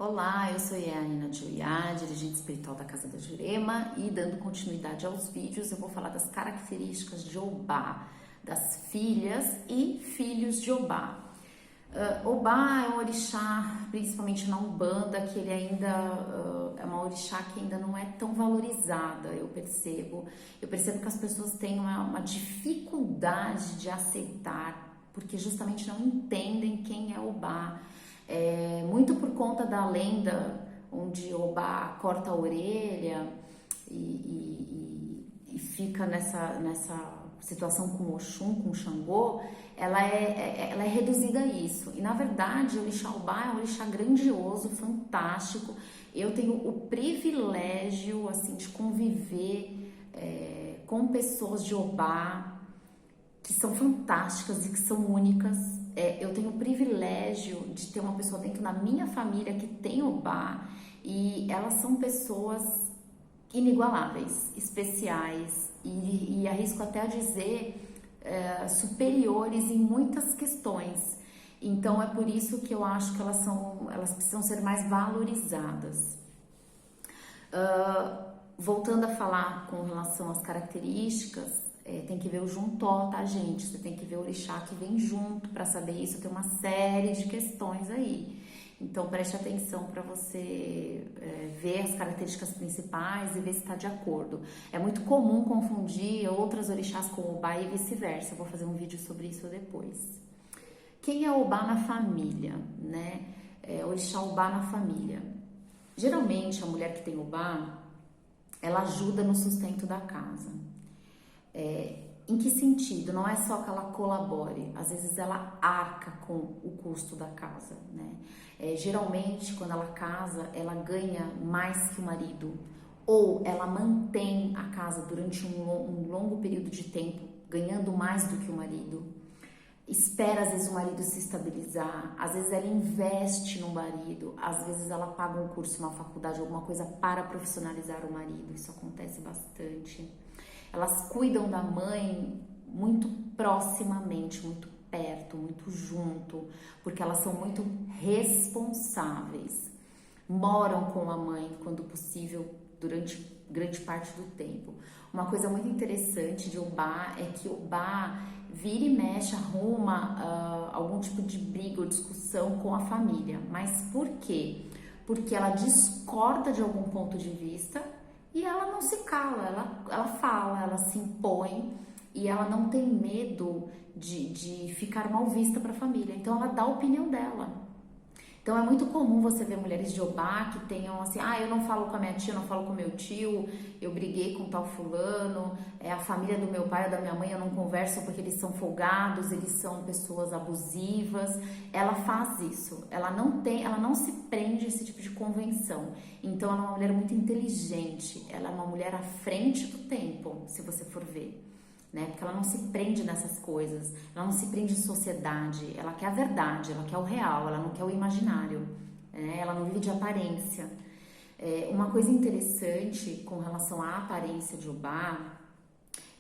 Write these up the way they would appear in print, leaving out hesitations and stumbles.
Olá, eu sou Yaina Juliá, dirigente espiritual da Casa da Jurema, e dando continuidade aos vídeos, eu vou falar das características de Obá, das filhas e filhos de Obá. Obá é um orixá, principalmente na Umbanda, que ele ainda é uma orixá que ainda não é tão valorizada, eu percebo. Eu percebo que as pessoas têm uma dificuldade de aceitar, porque justamente não entendem quem é Obá. Muito por conta da lenda onde Obá corta a orelha e fica nessa situação com Oxum, com Xangô, ela é reduzida a isso. E na verdade o orixá Obá é um orixá grandioso, fantástico. Eu tenho o privilégio assim, de conviver com pessoas de Obá que são fantásticas e que são únicas. Eu tenho o privilégio de ter uma pessoa dentro da minha família que tem Obá, e elas são pessoas inigualáveis, especiais e arrisco até a dizer superiores em muitas questões. Então é por isso que eu acho que elas precisam ser mais valorizadas. Voltando a falar com relação às características, tem que ver o juntó, tá, gente? Você tem que ver o orixá que vem junto para saber isso. Tem uma série de questões aí. Então preste atenção para você ver as características principais e ver se está de acordo. É muito comum confundir outras orixás com Obá e vice-versa. Eu vou fazer um vídeo sobre isso depois. Quem é Obá na família, né? Orixá Obá na família. Geralmente a mulher que tem Obá, ela ajuda no sustento da casa. Em que sentido? Não é só que ela colabore, às vezes ela arca com o custo da casa, né? Geralmente, quando ela casa, ela ganha mais que o marido, ou ela mantém a casa durante um longo período de tempo, ganhando mais do que o marido. Espera, às vezes, o marido se estabilizar, às vezes ela investe no marido, às vezes ela paga um curso, uma faculdade, alguma coisa para profissionalizar o marido, isso acontece bastante. Elas cuidam da mãe muito proximamente, muito perto, muito junto, porque elas são muito responsáveis. Moram com a mãe, quando possível, durante grande parte do tempo. Uma coisa muito interessante de Obá é que Obá vira e mexe, arruma algum tipo de briga ou discussão com a família. Mas por quê? Porque ela discorda de algum ponto de vista e ela não se cala, ela fala, ela se impõe e ela não tem medo de ficar mal vista para a família. Então ela dá a opinião dela. Então é muito comum você ver mulheres de Obá que tenham assim, eu não falo com a minha tia, eu não falo com o meu tio, eu briguei com tal fulano, a família do meu pai ou da minha mãe eu não converso porque eles são folgados, eles são pessoas abusivas. Ela faz isso, ela não se prende a esse tipo de convenção. Então ela é uma mulher muito inteligente, ela é uma mulher à frente do tempo, se você for ver. Né? Porque ela não se prende nessas coisas, ela não se prende em sociedade, ela quer a verdade, ela quer o real, ela não quer o imaginário, né? Ela não vive de aparência. Uma coisa interessante com relação à aparência de Obá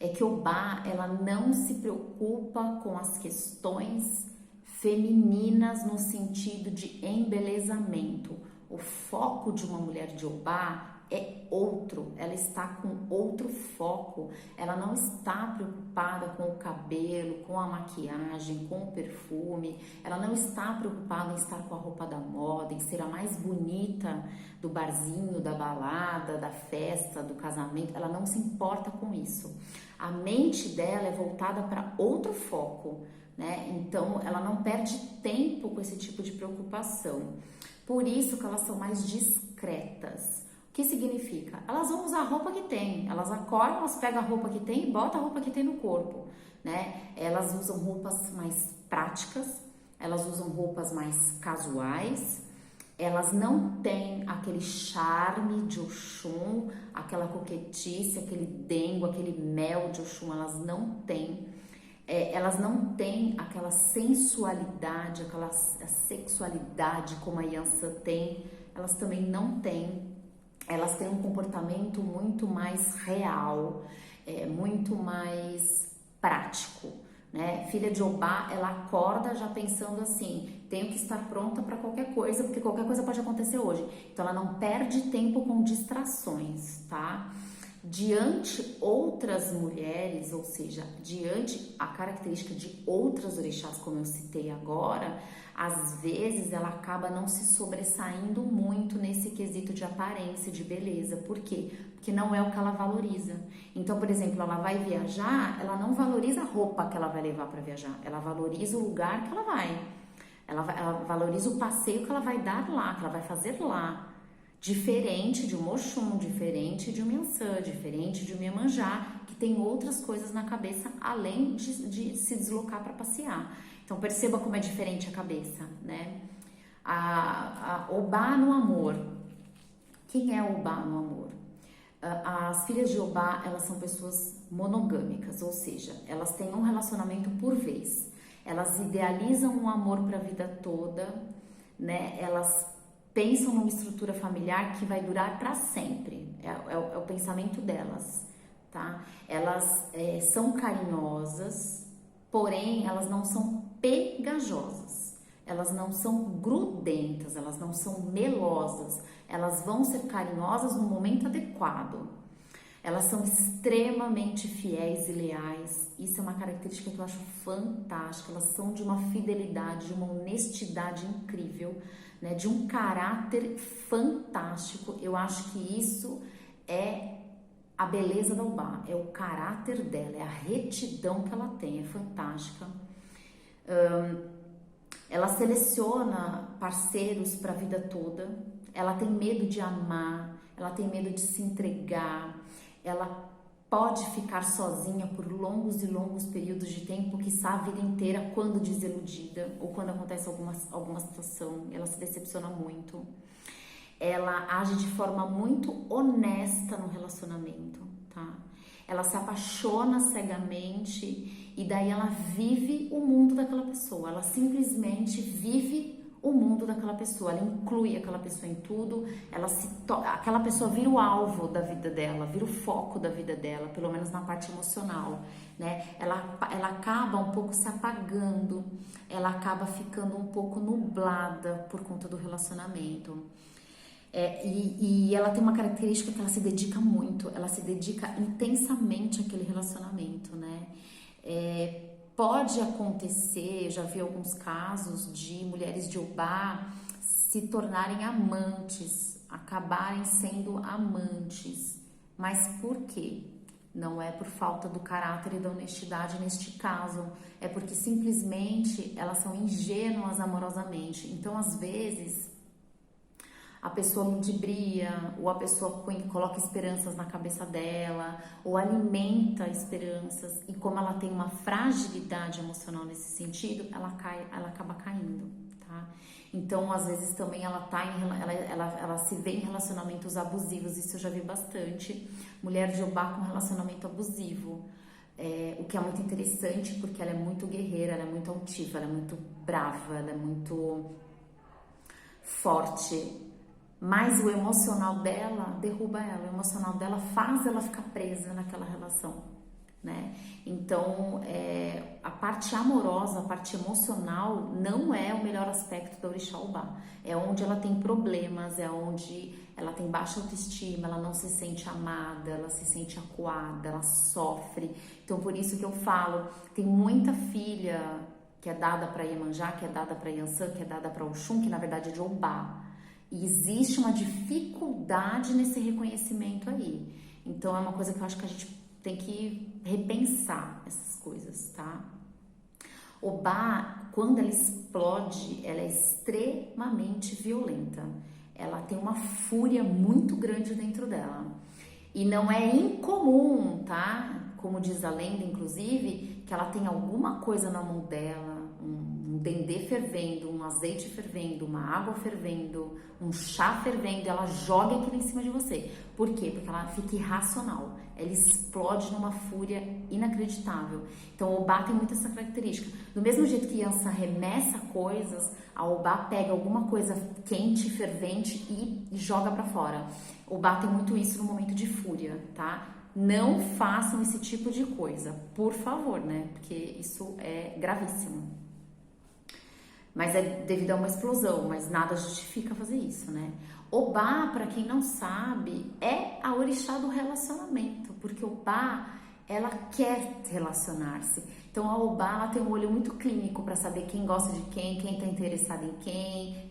é que Obá, ela não se preocupa com as questões femininas no sentido de embelezamento. O foco de uma mulher de Obá é outro, ela está com outro foco, ela não está preocupada com o cabelo, com a maquiagem, com o perfume, ela não está preocupada em estar com a roupa da moda, em ser a mais bonita do barzinho, da balada, da festa, do casamento, ela não se importa com isso. A mente dela é voltada para outro foco, né? Então ela não perde tempo com esse tipo de preocupação. Por isso que elas são mais discretas. O que significa? Elas vão usar a roupa que tem, elas acordam, elas pegam a roupa que tem e botam a roupa que tem no corpo, né? Elas usam roupas mais práticas, elas usam roupas mais casuais, elas não têm aquele charme de Oxum, aquela coquetice, aquele dengo, aquele mel de Oxum, elas não têm. Elas não têm aquela sensualidade, aquela sexualidade como a Yansan tem, elas também não têm. Elas têm um comportamento muito mais real, muito mais prático, né? Filha de Obá, ela acorda já pensando assim, tenho que estar pronta para qualquer coisa. coisa, porque qualquer coisa pode acontecer hoje. Então ela não perde tempo com distrações, tá? Diante outras mulheres, ou seja, diante a característica de outras orixás, como eu citei agora, às vezes ela acaba não se sobressaindo muito nesse quesito de aparência, de beleza. Por quê? Porque não é o que ela valoriza. Então, por exemplo, ela vai viajar, ela não valoriza a roupa que ela vai levar para viajar, ela valoriza o lugar que ela vai. Ela valoriza o passeio que ela vai dar lá, que ela vai fazer lá. Diferente de um Oxum, diferente de um Yansan, diferente de um Iemanjá, que tem outras coisas na cabeça além de se deslocar para passear. Então perceba como é diferente a cabeça, né? A Obá no amor. Quem é Obá no amor? As filhas de Obá, elas são pessoas monogâmicas, ou seja, elas têm um relacionamento por vez. Elas idealizam um amor para a vida toda, né? Elas pensam numa estrutura familiar que vai durar para sempre, é o pensamento delas, tá? Elas são carinhosas, porém elas não são pegajosas, elas não são grudentas, elas não são melosas, elas vão ser carinhosas no momento adequado. Elas são extremamente fiéis e leais, isso é uma característica que eu acho fantástica, elas são de uma fidelidade, de uma honestidade incrível, né, de um caráter fantástico. Eu acho que isso é a beleza da Obá, é o caráter dela, é a retidão que ela tem, é fantástica. Ela seleciona parceiros para a vida toda, ela tem medo de amar, ela tem medo de se entregar, ela pode ficar sozinha por longos e longos períodos de tempo, quiçá a vida inteira, quando desiludida ou quando acontece alguma situação, ela se decepciona muito. Ela age de forma muito honesta no relacionamento, tá? Ela se apaixona cegamente e daí ela vive o mundo daquela pessoa, ela simplesmente vive o mundo daquela pessoa, ela inclui aquela pessoa em tudo, aquela pessoa vira o alvo da vida dela, vira o foco da vida dela, pelo menos na parte emocional, né? Ela acaba um pouco se apagando, ela acaba ficando um pouco nublada por conta do relacionamento. E ela tem uma característica que ela se dedica muito, ela se dedica intensamente àquele relacionamento, né? Pode acontecer, eu já vi alguns casos de mulheres de Obá se tornarem amantes, acabarem sendo amantes. Mas por quê? Não é por falta do caráter e da honestidade neste caso, é porque simplesmente elas são ingênuas amorosamente. Então, às vezes, a pessoa ludibria, ou a pessoa coloca esperanças na cabeça dela, ou alimenta esperanças, e como ela tem uma fragilidade emocional nesse sentido, ela acaba caindo, tá? Então, às vezes também ela se vê em relacionamentos abusivos, isso eu já vi bastante, mulher de Obá com relacionamento abusivo, o que é muito interessante, porque ela é muito guerreira, ela é muito altiva, ela é muito brava, ela é muito forte, mas o emocional dela derruba ela, o emocional dela faz ela ficar presa naquela relação, né? Então, a parte amorosa, a parte emocional não é o melhor aspecto da Orixá Obá, é onde ela tem problemas, é onde ela tem baixa autoestima, ela não se sente amada, ela se sente acuada, ela sofre. Então, por isso que eu falo, tem muita filha que é dada para Iemanjá, que é dada para Yansan, que é dada para Oxum, que na verdade é de Obá. E existe uma dificuldade nesse reconhecimento aí. Então, é uma coisa que eu acho que a gente tem que repensar essas coisas, tá? Obá, quando ela explode, ela é extremamente violenta. Ela tem uma fúria muito grande dentro dela. E não é incomum, tá? Como diz a lenda, inclusive, que ela tem alguma coisa na mão dela, um dendê fervendo, um azeite fervendo, uma água fervendo, um chá fervendo, ela joga aquilo em cima de você. Por quê? Porque ela fica irracional, ela explode numa fúria inacreditável. Então, o Obá tem muito essa característica. Do mesmo jeito que Yansan arremessa coisas, a Obá pega alguma coisa quente, fervente e joga pra fora. O Obá tem muito isso no momento de fúria, tá? Não façam esse tipo de coisa, por favor, né? Porque isso é gravíssimo. Mas é devido a uma explosão, mas nada justifica fazer isso, né? Obá, para quem não sabe, é a orixá do relacionamento, porque Obá, ela quer relacionar-se. Então a Obá, ela tem um olho muito clínico para saber quem gosta de quem tá interessado em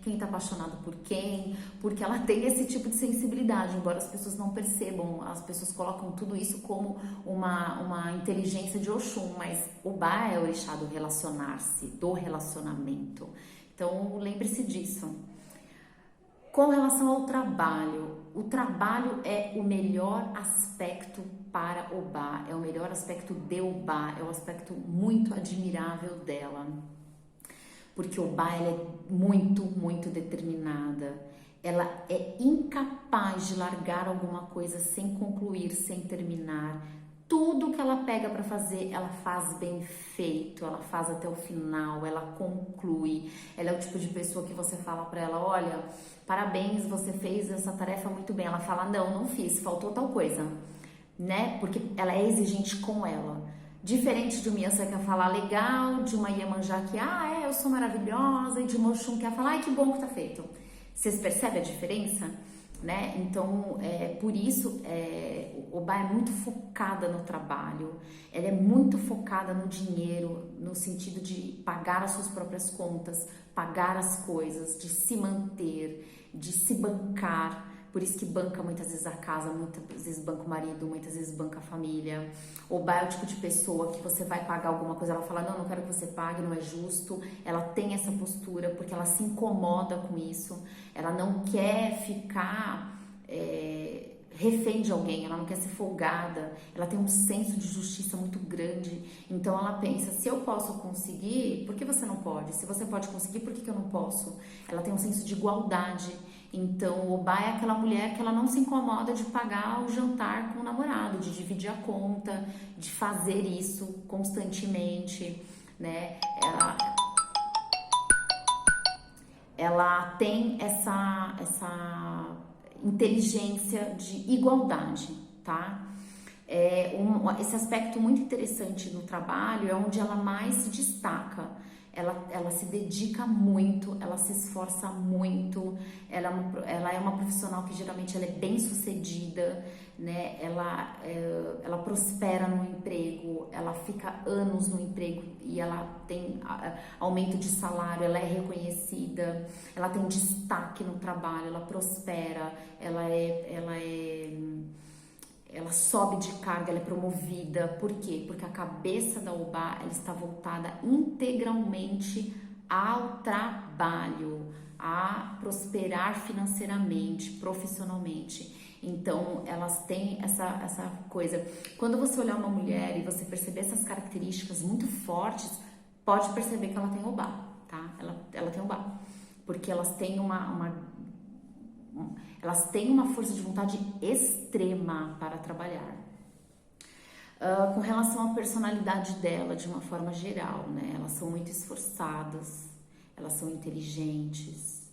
quem tá apaixonado por quem, porque ela tem esse tipo de sensibilidade, embora as pessoas não percebam, as pessoas colocam tudo isso como uma inteligência de Oxum, mas Obá é a orixá do relacionar-se, do relacionamento. Então lembre-se disso. Com relação ao trabalho, o trabalho é o melhor aspecto para Obá, é o melhor aspecto de Obá, é um aspecto muito admirável dela, porque Obá ela é muito, muito determinada, ela é incapaz de largar alguma coisa sem concluir, sem terminar. Tudo que ela pega para fazer, ela faz bem feito, ela faz até o final, ela conclui. Ela é o tipo de pessoa que você fala para ela, olha, parabéns, você fez essa tarefa muito bem. Ela fala, não fiz, faltou tal coisa, né? Porque ela é exigente com ela. Diferente de uma Yansan que quer falar legal, de uma Iemanjá que, eu sou maravilhosa, e de uma Oxum que quer falar, que bom que tá feito. Vocês percebem a diferença? Né? Então, por isso, Obá é muito focada no trabalho, ela é muito focada no dinheiro, no sentido de pagar as suas próprias contas, pagar as coisas, de se manter, de se bancar. Por isso que banca muitas vezes a casa, muitas vezes banca o marido, muitas vezes banca a família. Obá é o tipo de pessoa que você vai pagar alguma coisa, ela fala, não quero que você pague, não é justo. Ela tem essa postura porque ela se incomoda com isso. Ela não quer ficar refém de alguém, ela não quer ser folgada. Ela tem um senso de justiça muito grande. Então ela pensa, se eu posso conseguir, por que você não pode? Se você pode conseguir, por que eu não posso? Ela tem um senso de igualdade. Então, Obá é aquela mulher que ela não se incomoda de pagar o jantar com o namorado, de dividir a conta, de fazer isso constantemente, né? Ela tem essa inteligência de igualdade, tá? Esse aspecto muito interessante no trabalho é onde ela mais se destaca. Ela se dedica muito, ela se esforça muito, ela é uma profissional que geralmente ela é bem sucedida, né? Ela prospera no emprego, ela fica anos no emprego e ela tem aumento de salário, ela é reconhecida, ela tem destaque no trabalho, ela prospera, ela sobe de carga, ela é promovida. Por quê? Porque a cabeça da Obá, ela está voltada integralmente ao trabalho, a prosperar financeiramente, profissionalmente. Então, elas têm essa coisa. Quando você olhar uma mulher e você perceber essas características muito fortes, pode perceber que ela tem Obá, tá? Ela tem Obá. Porque elas têm elas têm uma força de vontade extrema para trabalhar. Com relação à personalidade dela, de uma forma geral, né? Elas são muito esforçadas, elas são inteligentes,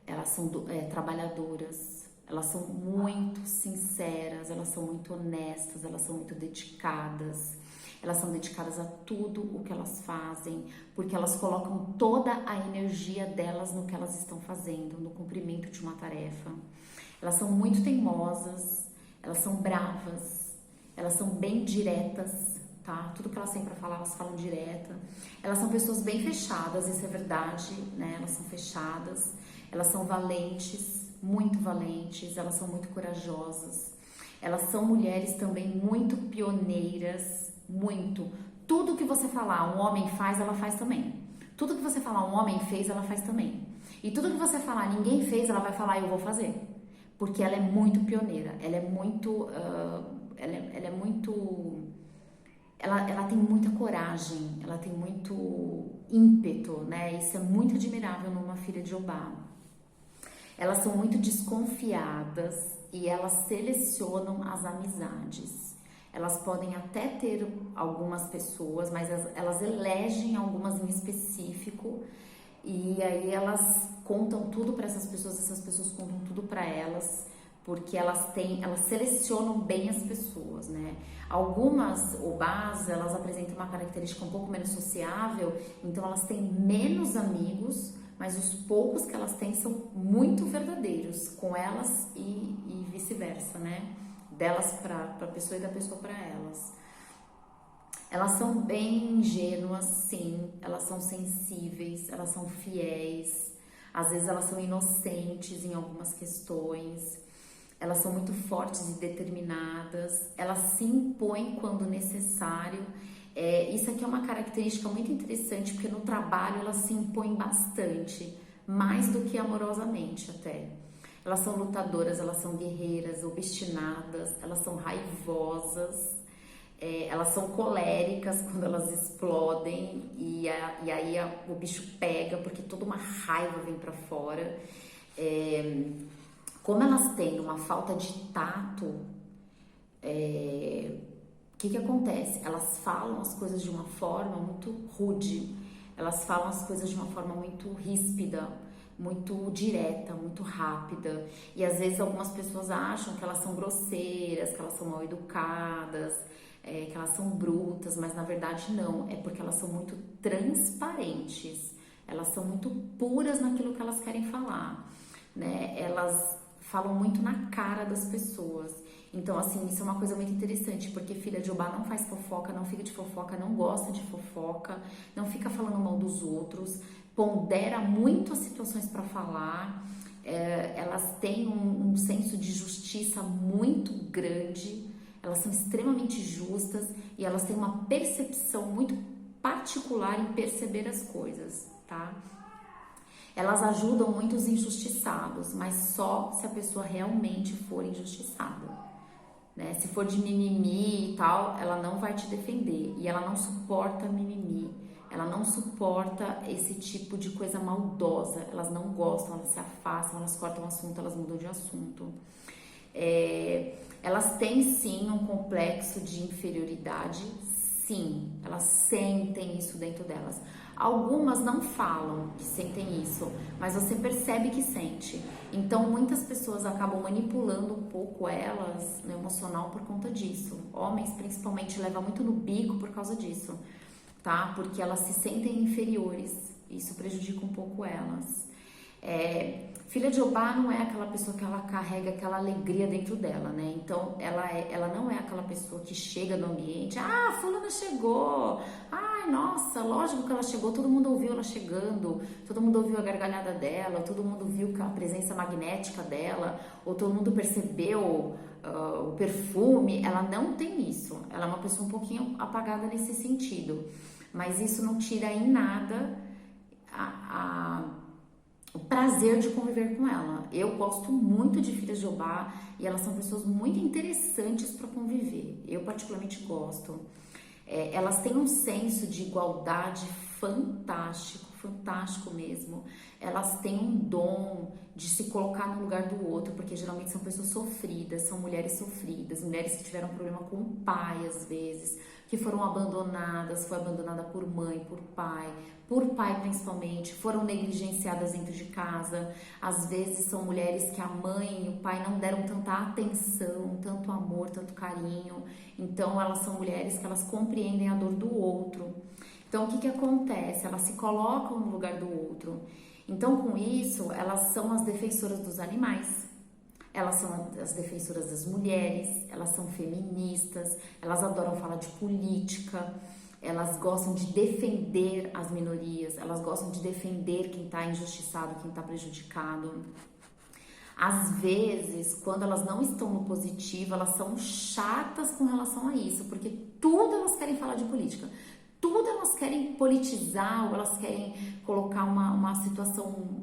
elas são trabalhadoras, elas são muito sinceras, elas são muito honestas, elas são muito dedicadas. Elas são dedicadas a tudo o que elas fazem, porque elas colocam toda a energia delas no que elas estão fazendo, no cumprimento de uma tarefa. Elas são muito teimosas, elas são bravas, elas são bem diretas, tá? Tudo que elas têm pra falar, elas falam direta. Elas são pessoas bem fechadas, isso é verdade, né? Elas são fechadas, elas são valentes, muito valentes, elas são muito corajosas. Elas são mulheres também muito pioneiras, muito. Tudo que você falar um homem faz, ela faz também. Tudo que você falar um homem fez, ela faz também. E tudo que você falar ninguém fez, ela vai falar eu vou fazer. Porque ela é muito pioneira, ela é muito... Ela tem muita coragem, ela tem muito ímpeto, né? Isso é muito admirável numa filha de Obá. Elas são muito desconfiadas e elas selecionam as amizades. Elas podem até ter algumas pessoas, mas elas elegem algumas em específico e aí elas contam tudo para essas pessoas contam tudo para elas, porque elas selecionam bem as pessoas, né? Algumas obás, elas apresentam uma característica um pouco menos sociável, então elas têm menos amigos, mas os poucos que elas têm são muito verdadeiros com elas e vice-versa, né? Delas para a pessoa e da pessoa para elas. Elas são bem ingênuas, sim, elas são sensíveis, elas são fiéis, às vezes elas são inocentes em algumas questões, elas são muito fortes e determinadas, elas se impõem quando necessário. Isso aqui é uma característica muito interessante, porque no trabalho elas se impõem bastante, mais do que amorosamente até. Elas são lutadoras, elas são guerreiras, obstinadas, elas são raivosas, elas são coléricas quando elas explodem e aí o bicho pega porque toda uma raiva vem pra fora. Como elas têm uma falta de tato, o que acontece? Elas falam as coisas de uma forma muito rude, elas falam as coisas de uma forma muito ríspida, muito direta, muito rápida, e às vezes algumas pessoas acham que elas são grosseiras, que elas são mal educadas, que elas são brutas, mas na verdade não, é porque elas são muito transparentes, elas são muito puras naquilo que elas querem falar, né? Elas falam muito na cara das pessoas. Então, assim, isso é uma coisa muito interessante, porque filha de Obá não faz fofoca, não fica de fofoca, não gosta de fofoca, não fica falando mal dos outros, pondera muito as situações para falar, elas têm um senso de justiça muito grande, elas são extremamente justas e elas têm uma percepção muito particular em perceber as coisas, tá? Elas ajudam muito os injustiçados, mas só se a pessoa realmente for injustiçada, né? Se for de mimimi e tal, ela não vai te defender e ela não suporta mimimi, ela não suporta esse tipo de coisa maldosa, elas não gostam, elas se afastam, elas cortam o assunto, elas mudam de assunto. Elas têm sim um complexo de inferioridade, sim, elas sentem isso dentro delas. Algumas não falam que sentem isso, mas você percebe que sente. Então muitas pessoas acabam manipulando um pouco elas no emocional por conta disso. Homens principalmente levam muito no bico por causa disso, tá? Porque elas se sentem inferiores, isso prejudica um pouco elas. Filha de Obá não é aquela pessoa que ela carrega aquela alegria dentro dela, né? Então ela não é aquela pessoa que chega no ambiente, fulana chegou, ai nossa, lógico que ela chegou, todo mundo ouviu ela chegando, todo mundo ouviu a gargalhada dela, todo mundo viu a presença magnética dela, ou todo mundo percebeu o perfume. Ela não tem isso, ela é uma pessoa um pouquinho apagada nesse sentido, mas isso não tira em nada o prazer de conviver com ela. Eu gosto muito de filhas de Obá e elas são pessoas muito interessantes para conviver. Eu particularmente gosto. Elas têm um senso de igualdade fantástico, fantástico mesmo. Elas têm um dom de se colocar no lugar do outro, porque geralmente são pessoas sofridas, são mulheres sofridas, mulheres que tiveram problema com o pai às vezes, que foram abandonadas, foi abandonada por mãe, por pai principalmente, foram negligenciadas dentro de casa. Às vezes são mulheres que a mãe e o pai não deram tanta atenção, tanto amor, tanto carinho. Então elas são mulheres que elas compreendem a dor do outro. Então o que acontece? Elas se colocam no lugar do outro. Então com isso elas são as defensoras dos animais. Elas são as defensoras das mulheres, elas são feministas, elas adoram falar de política, elas gostam de defender as minorias, elas gostam de defender quem está injustiçado, quem está prejudicado. Às vezes, quando elas não estão no positivo, elas são chatas com relação a isso, porque tudo elas querem falar de política, tudo elas querem politizar, ou elas querem colocar uma situação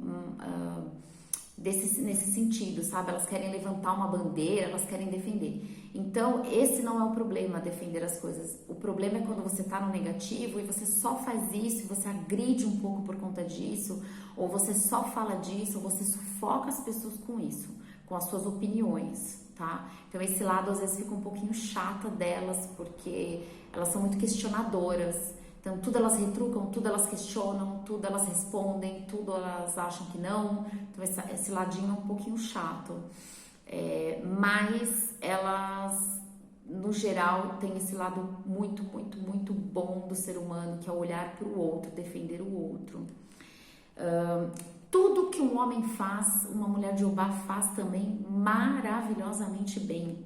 nesse sentido, sabe? Elas querem levantar uma bandeira, elas querem defender. Então, esse não é o problema, defender as coisas. O problema é quando você tá no negativo e você só faz isso, e você agride um pouco por conta disso, ou você só fala disso, ou você sufoca as pessoas com isso, com as suas opiniões, tá? Então, esse lado às vezes fica um pouquinho chata delas, porque elas são muito questionadoras. Então, tudo elas retrucam, tudo elas questionam, tudo elas respondem, tudo elas acham que não. Então, esse ladinho é um pouquinho chato. Mas elas, no geral, têm esse lado muito, muito, muito bom do ser humano, que é olhar para o outro, defender o outro. Tudo que um homem faz, uma mulher de Obá faz também maravilhosamente bem.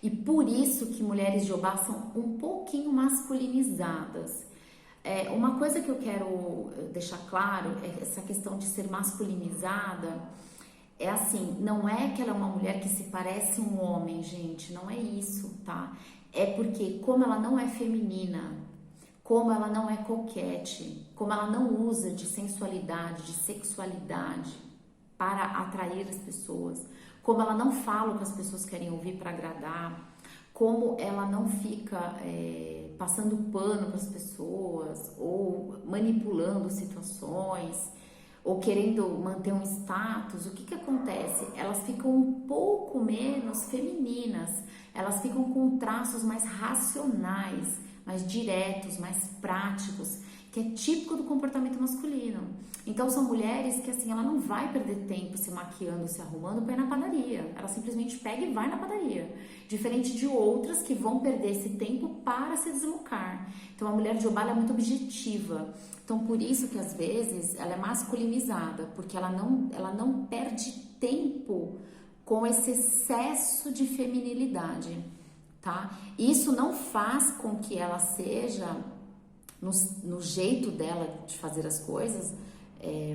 E por isso que mulheres de Obá são um pouquinho masculinizadas. Uma coisa que eu quero deixar claro é essa questão de ser masculinizada. É assim, não é que ela é uma mulher que se parece um homem, gente, não é isso, tá? É porque como ela não é feminina, como ela não é coquete, como ela não usa de sensualidade, de sexualidade para atrair as pessoas, como ela não fala o que as pessoas querem ouvir para agradar, como ela não fica passando pano para as pessoas ou manipulando situações ou querendo manter um status, o que que acontece? Elas ficam um pouco menos femininas, elas ficam com traços mais racionais, mais diretos, mais práticos, que é típico do comportamento masculino. Então são mulheres que assim, ela não vai perder tempo se maquiando, se arrumando para ir na padaria. Ela simplesmente pega e vai na padaria. Diferente de outras que vão perder esse tempo para se deslocar. Então a mulher de Obá é muito objetiva. Então por isso que às vezes ela é masculinizada, porque ela não perde tempo com esse excesso de feminilidade, tá? Isso não faz com que ela seja no jeito dela de fazer as coisas,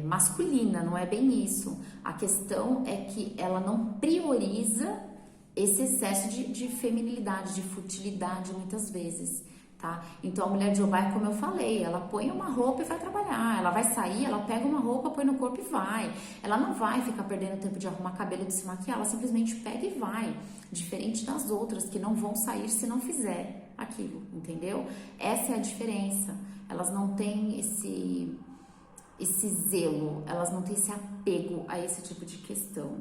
masculina, não é bem isso. A questão é que ela não prioriza esse excesso de feminilidade, de futilidade muitas vezes, tá? Então a mulher de Obá, como eu falei, ela põe uma roupa e vai trabalhar, ela vai sair, ela pega uma roupa, põe no corpo e vai. Ela não vai ficar perdendo tempo de arrumar cabelo, de se maquiar, ela simplesmente pega e vai. Diferente das outras que não vão sair se não fizer aquilo, entendeu? Essa é a diferença. Elas não têm esse zelo, elas não têm esse apego a esse tipo de questão.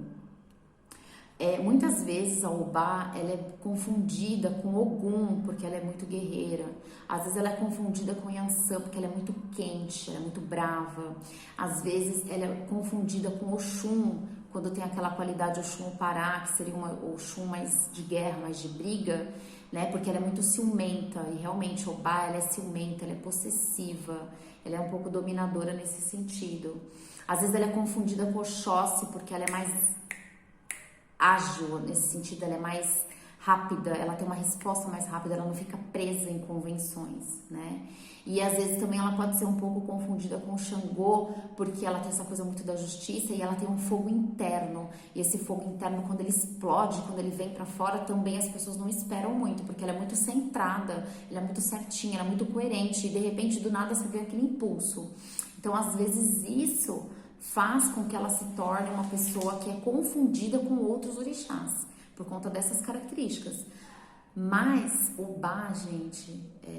Muitas vezes a Obá, ela é confundida com Ogum, porque ela é muito guerreira. Às vezes ela é confundida com Yansan, porque ela é muito quente, ela é muito brava. Às vezes ela é confundida com Oxum, quando tem aquela qualidade Oxum-Pará, que seria uma Oxum mais de guerra, mais de briga, né? Porque ela é muito ciumenta, e realmente Obá, ela é ciumenta, ela é possessiva, ela é um pouco dominadora nesse sentido. Às vezes ela é confundida com Oxóssi, porque ela é mais ágil nesse sentido, ela é mais rápida, ela tem uma resposta mais rápida, ela não fica presa em convenções, né? E às vezes também ela pode ser um pouco confundida com o Xangô, porque ela tem essa coisa muito da justiça e ela tem um fogo interno. E esse fogo interno, quando ele explode, quando ele vem pra fora, também as pessoas não esperam muito, porque ela é muito centrada, ela é muito certinha, ela é muito coerente e de repente do nada você vê aquele impulso. Então às vezes isso faz com que ela se torne uma pessoa que é confundida com outros orixás, por conta dessas características. Mas Obá, gente,